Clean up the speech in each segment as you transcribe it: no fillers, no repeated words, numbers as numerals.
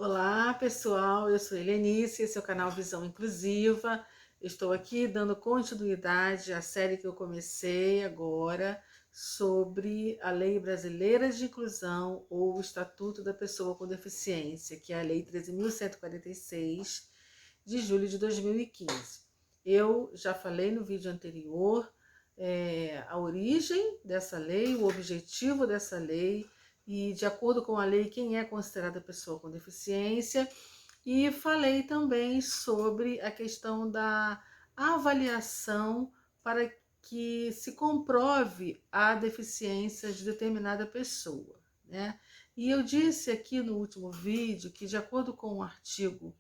Olá, pessoal. Eu sou Helenice, esse é o canal Visão Inclusiva. Estou aqui dando continuidade à série que eu comecei agora sobre a Lei Brasileira de Inclusão ou o Estatuto da Pessoa com Deficiência, que é a Lei 13.146 de julho de 2015. Eu já falei no vídeo anterior a origem dessa lei, o objetivo dessa lei e, de acordo com a lei, quem é considerada pessoa com deficiência. E falei também sobre a questão da avaliação para que se comprove a deficiência de determinada pessoa, né? E eu disse aqui no último vídeo que, de acordo com o artigo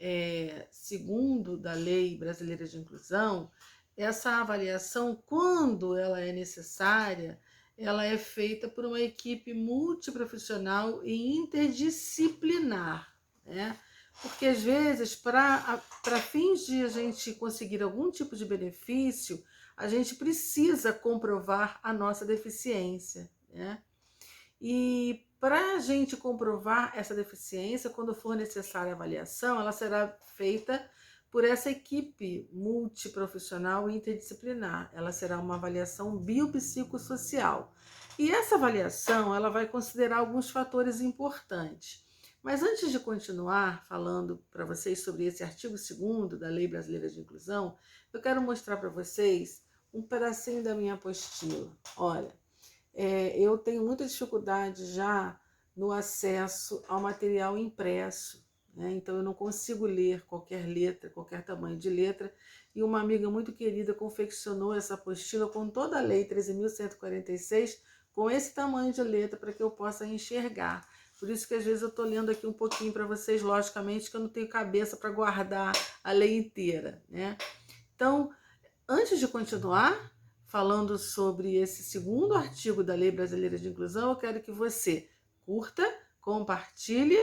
2º da Lei Brasileira de Inclusão, essa avaliação, quando ela é necessária, ela é feita por uma equipe multiprofissional e interdisciplinar, né? Porque, às vezes, para fins de a gente conseguir algum tipo de benefício, a gente precisa comprovar a nossa deficiência, né? E para a gente comprovar essa deficiência, quando for necessária a avaliação, ela será feita por essa equipe multiprofissional e interdisciplinar. Ela será uma avaliação biopsicossocial. E essa avaliação, ela vai considerar alguns fatores importantes. Mas antes de continuar falando para vocês sobre esse artigo 2º da Lei Brasileira de Inclusão, eu quero mostrar para vocês um pedacinho da minha apostila. Olha, eu tenho muita dificuldade já no acesso ao material impresso, né? Então eu não consigo ler qualquer letra, qualquer tamanho de letra, e uma amiga muito querida confeccionou essa apostila com toda a lei 13.146, com esse tamanho de letra para que eu possa enxergar. Por isso que às vezes eu estou lendo aqui um pouquinho para vocês, logicamente que eu não tenho cabeça para guardar a lei inteira, né? Então, antes de continuar falando sobre esse 2º artigo da Lei Brasileira de Inclusão, eu quero que você curta, compartilhe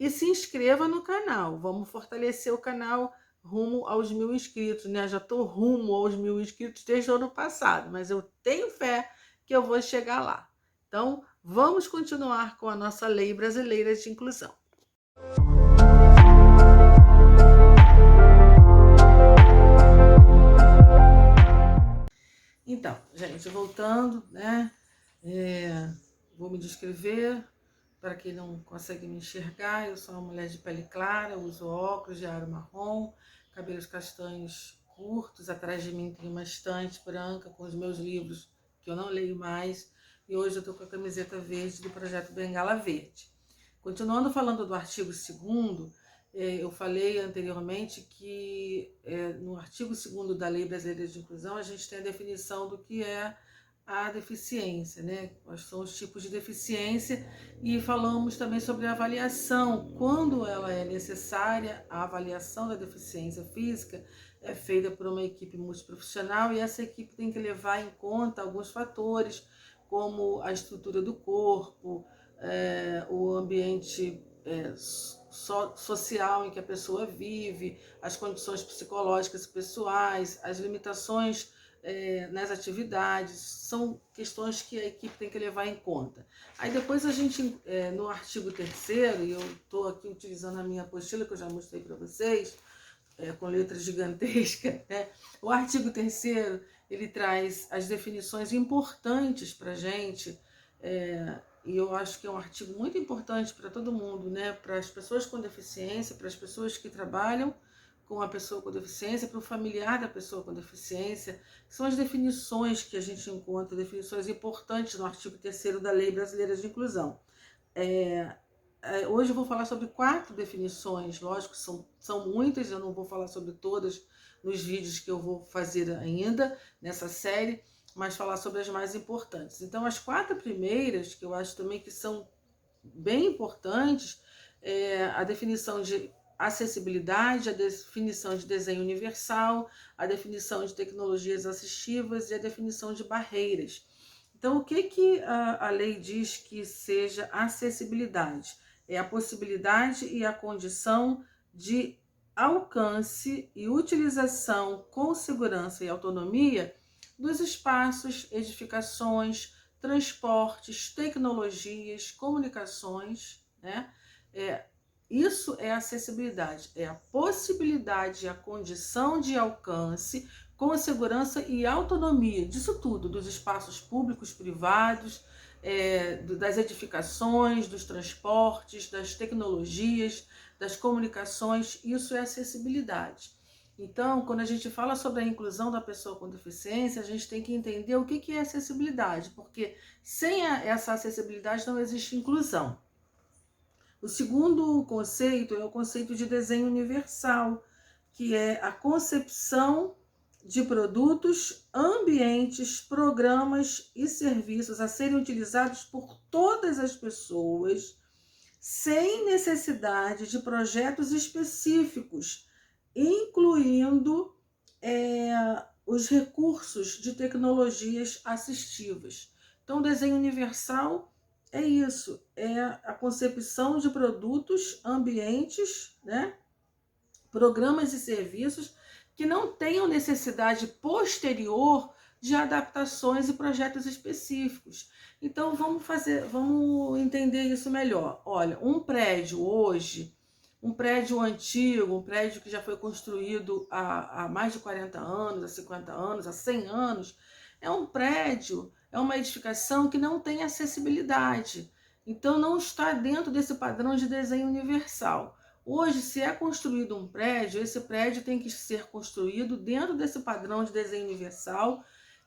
e se inscreva no canal. Vamos fortalecer o canal rumo aos 1.000 inscritos, né? Já estou rumo aos 1.000 inscritos desde o ano passado, mas eu tenho fé que eu vou chegar lá. Então, vamos continuar com a nossa Lei Brasileira de Inclusão. Então, gente, voltando, né? Vou me descrever para quem não consegue me enxergar. Eu sou uma mulher de pele clara, uso óculos de aro marrom, cabelos castanhos curtos. Atrás de mim tem uma estante branca com os meus livros que eu não leio mais. E hoje eu estou com a camiseta verde do projeto Bengala Verde. Continuando falando do artigo 2º, eu falei anteriormente que no artigo 2º da Lei Brasileira de Inclusão a gente tem a definição do que é a deficiência, né? Quais são os tipos de deficiência, e falamos também sobre a avaliação. Quando ela é necessária, a avaliação da deficiência física é feita por uma equipe multiprofissional, e essa equipe tem que levar em conta alguns fatores, como a estrutura do corpo, o ambiente social em que a pessoa vive, as condições psicológicas e pessoais, as limitações nas atividades. São questões que a equipe tem que levar em conta. Aí depois a gente, no artigo 3º, e eu estou aqui utilizando a minha apostila que eu já mostrei para vocês, com letras gigantescas, né? O artigo 3º, ele traz as definições importantes para a gente, e eu acho que é um artigo muito importante para todo mundo, né? Para as pessoas com deficiência, para as pessoas que trabalham com a pessoa com deficiência, para o familiar da pessoa com deficiência. São as definições que a gente encontra, definições importantes no artigo 3º da Lei Brasileira de Inclusão. Hoje eu vou falar sobre 4 definições, lógico, são muitas, eu não vou falar sobre todas nos vídeos que eu vou fazer ainda nessa série, mas falar sobre as mais importantes. Então, as 4 primeiras, que eu acho também que são bem importantes, a definição de acessibilidade, a definição de desenho universal, a definição de tecnologias assistivas e a definição de barreiras. Então, o que a lei diz que seja acessibilidade? É a possibilidade e a condição de alcance e utilização com segurança e autonomia dos espaços, edificações, transportes, tecnologias, comunicações, né? Isso é acessibilidade, é a possibilidade, a condição de alcance com segurança e autonomia disso tudo, dos espaços públicos, privados, das edificações, dos transportes, das tecnologias, das comunicações. Isso é acessibilidade. Então, quando a gente fala sobre a inclusão da pessoa com deficiência, a gente tem que entender o que é acessibilidade, porque sem essa acessibilidade não existe inclusão. O segundo conceito é o conceito de desenho universal, que é a concepção de produtos, ambientes, programas e serviços a serem utilizados por todas as pessoas, sem necessidade de projetos específicos, incluindo os recursos de tecnologias assistivas. Então, o desenho universal é isso, é a concepção de produtos, ambientes, né, programas e serviços que não tenham necessidade posterior de adaptações e projetos específicos. Então, vamos entender isso melhor. Olha, um prédio hoje, um prédio antigo, um prédio que já foi construído há mais de 40 anos, há 50 anos, há 100 anos, é um prédio, é uma edificação que não tem acessibilidade. Então, não está dentro desse padrão de desenho universal. Hoje, se é construído um prédio, esse prédio tem que ser construído dentro desse padrão de desenho universal,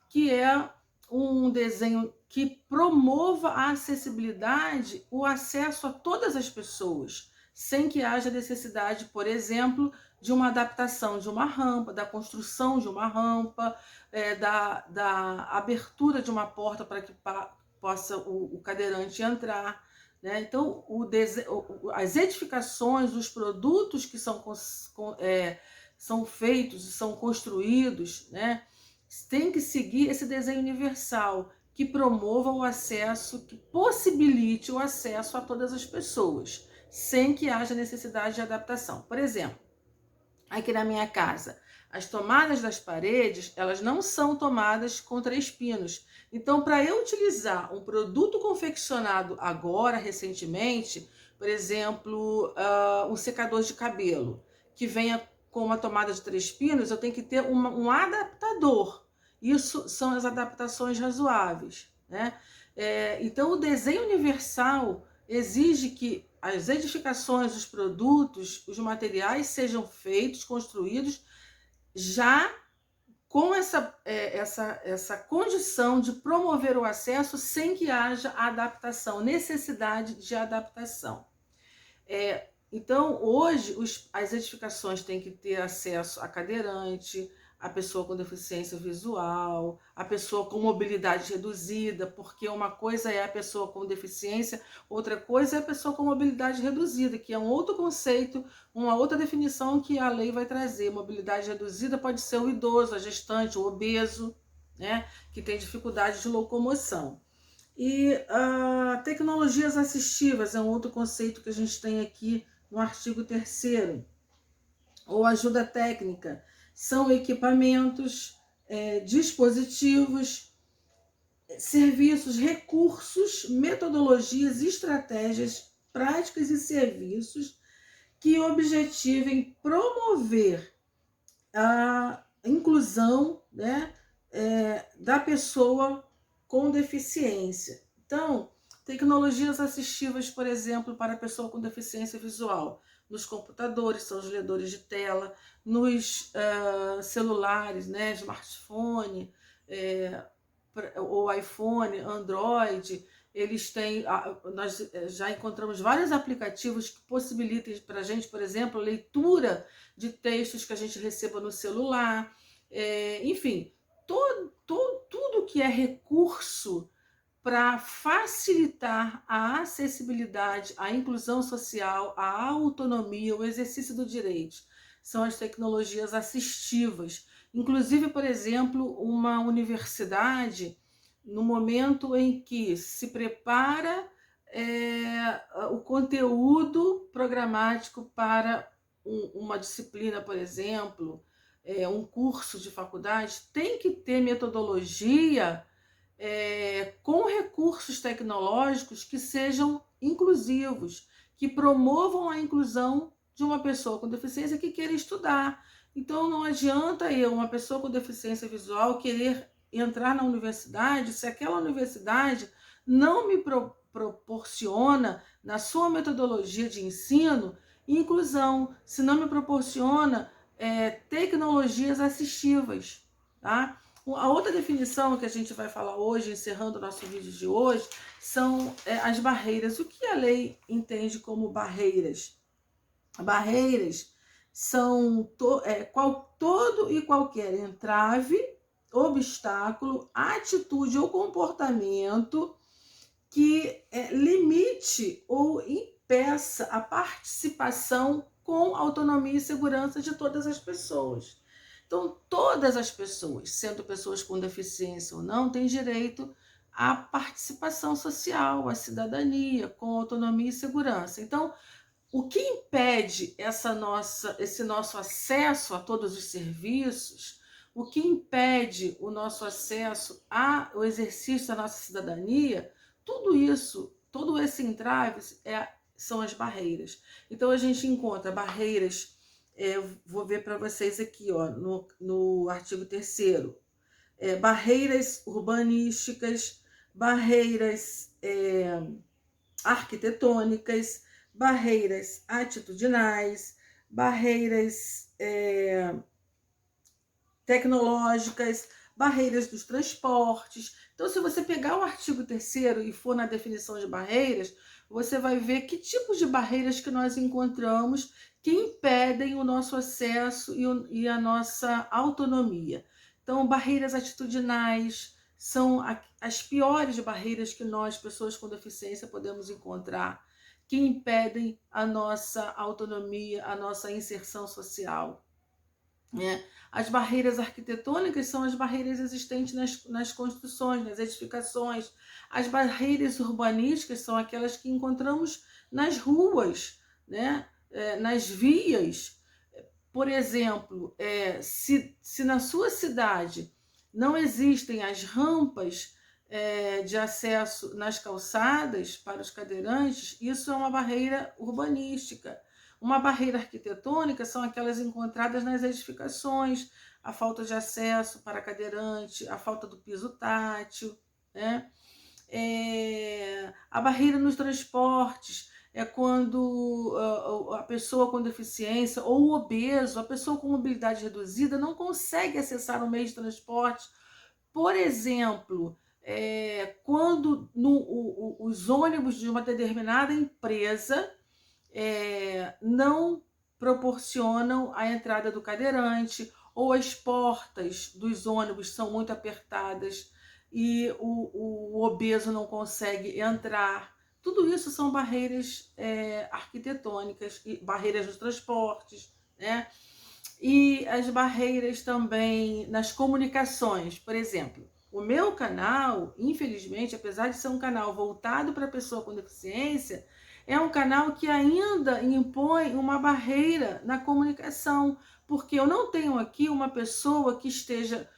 que é um desenho que promova a acessibilidade, o acesso a todas as pessoas, sem que haja necessidade, por exemplo, de uma adaptação de uma rampa, da construção de uma rampa, da abertura de uma porta para que possa o cadeirante entrar. Né? Então, as edificações, os produtos que são feitos e são construídos, né, tem que seguir esse desenho universal, que promova o acesso, que possibilite o acesso a todas as pessoas, sem que haja necessidade de adaptação. Por exemplo, aqui na minha casa, as tomadas das paredes, elas não são tomadas com 3 pinos. Então, para eu utilizar um produto confeccionado agora, recentemente, por exemplo, um secador de cabelo, que venha com uma tomada de 3 pinos, eu tenho que ter um adaptador. Isso são as adaptações razoáveis, né? Então, o desenho universal exige que as edificações, os produtos, os materiais sejam feitos, construídos, já com essa condição de promover o acesso sem que haja adaptação, necessidade de adaptação. Então, hoje, as edificações têm que ter acesso a cadeirante, a pessoa com deficiência visual, a pessoa com mobilidade reduzida, porque uma coisa é a pessoa com deficiência, outra coisa é a pessoa com mobilidade reduzida, que é um outro conceito, uma outra definição que a lei vai trazer. Mobilidade reduzida pode ser o idoso, a gestante, o obeso, né, que tem dificuldade de locomoção. E tecnologias assistivas é um outro conceito que a gente tem aqui no artigo 3º, ou ajuda técnica. São equipamentos, dispositivos, serviços, recursos, metodologias, estratégias, práticas e serviços que objetivem promover a inclusão, né, da pessoa com deficiência. Então, tecnologias assistivas, por exemplo, para a pessoa com deficiência visual, nos computadores, são os ledores de tela, nos celulares, né, smartphone, ou iPhone, Android, eles têm, nós já encontramos vários aplicativos que possibilitam para a gente, por exemplo, leitura de textos que a gente receba no celular, enfim, tudo que é recurso para facilitar a acessibilidade, a inclusão social, a autonomia, o exercício do direito. São as tecnologias assistivas. Inclusive, por exemplo, uma universidade, no momento em que se prepara o conteúdo programático para uma disciplina, por exemplo, um curso de faculdade, tem que ter metodologia com recursos tecnológicos que sejam inclusivos, que promovam a inclusão de uma pessoa com deficiência que queira estudar. Então não adianta uma pessoa com deficiência visual, querer entrar na universidade se aquela universidade não me proporciona, na sua metodologia de ensino, inclusão, se não me proporciona tecnologias assistivas, tá? A outra definição que a gente vai falar hoje, encerrando o nosso vídeo de hoje, são as barreiras. O que a lei entende como barreiras? Barreiras são todo e qualquer entrave, obstáculo, atitude ou comportamento que limite ou impeça a participação com autonomia e segurança de todas as pessoas. Então, todas as pessoas, sendo pessoas com deficiência ou não, têm direito à participação social, à cidadania, com autonomia e segurança. Então, o que impede esse nosso acesso a todos os serviços, o que impede o nosso acesso ao exercício da nossa cidadania, tudo isso, todo esse entrave são as barreiras. Então a gente encontra barreiras, vou ver para vocês aqui, ó, no artigo 3º, barreiras urbanísticas, barreiras arquitetônicas, barreiras atitudinais, barreiras tecnológicas, barreiras dos transportes. Então, se você pegar o artigo 3º e for na definição de barreiras, você vai ver que tipos de barreiras que nós encontramos que impedem o nosso acesso e a nossa autonomia. Então, barreiras atitudinais são as piores barreiras que nós, pessoas com deficiência, podemos encontrar, que impedem a nossa autonomia, a nossa inserção social. As barreiras arquitetônicas são as barreiras existentes nas construções, nas edificações. As barreiras urbanísticas são aquelas que encontramos nas ruas, né? Nas vias. Por exemplo, se na sua cidade não existem as rampas de acesso nas calçadas para os cadeirantes, isso é uma barreira urbanística. Uma barreira arquitetônica são aquelas encontradas nas edificações, a falta de acesso para cadeirante, a falta do piso tátil, né? A barreira nos transportes é quando a pessoa com deficiência ou o obeso, a pessoa com mobilidade reduzida não consegue acessar um meio de transporte. Por exemplo, quando os ônibus de uma determinada empresa não proporcionam a entrada do cadeirante, ou as portas dos ônibus são muito apertadas e o obeso não consegue entrar. Tudo isso são barreiras arquitetônicas, e barreiras nos transportes, né? E as barreiras também nas comunicações. Por exemplo, o meu canal, infelizmente, apesar de ser um canal voltado para a pessoa com deficiência, é um canal que ainda impõe uma barreira na comunicação, porque eu não tenho aqui uma pessoa que esteja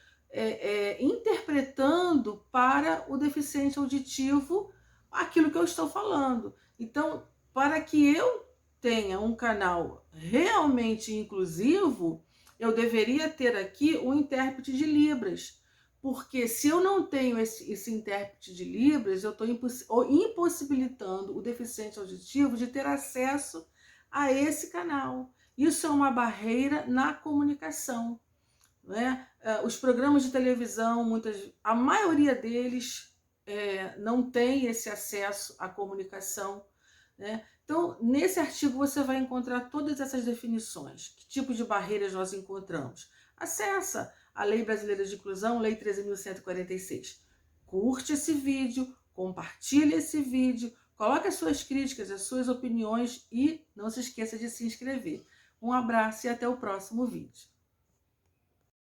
interpretando para o deficiente auditivo aquilo que eu estou falando. Então, para que eu tenha um canal realmente inclusivo, eu deveria ter aqui um intérprete de Libras, porque se eu não tenho esse intérprete de Libras, eu estou impossibilitando o deficiente auditivo de ter acesso a esse canal. Isso é uma barreira na comunicação, né? Os programas de televisão, a maioria deles não tem esse acesso à comunicação, né? Então, nesse artigo você vai encontrar todas essas definições. Que tipo de barreiras nós encontramos? Acessa a Lei Brasileira de Inclusão, Lei 13.146. Curte esse vídeo, compartilhe esse vídeo, coloque as suas críticas, as suas opiniões e não se esqueça de se inscrever. Um abraço e até o próximo vídeo.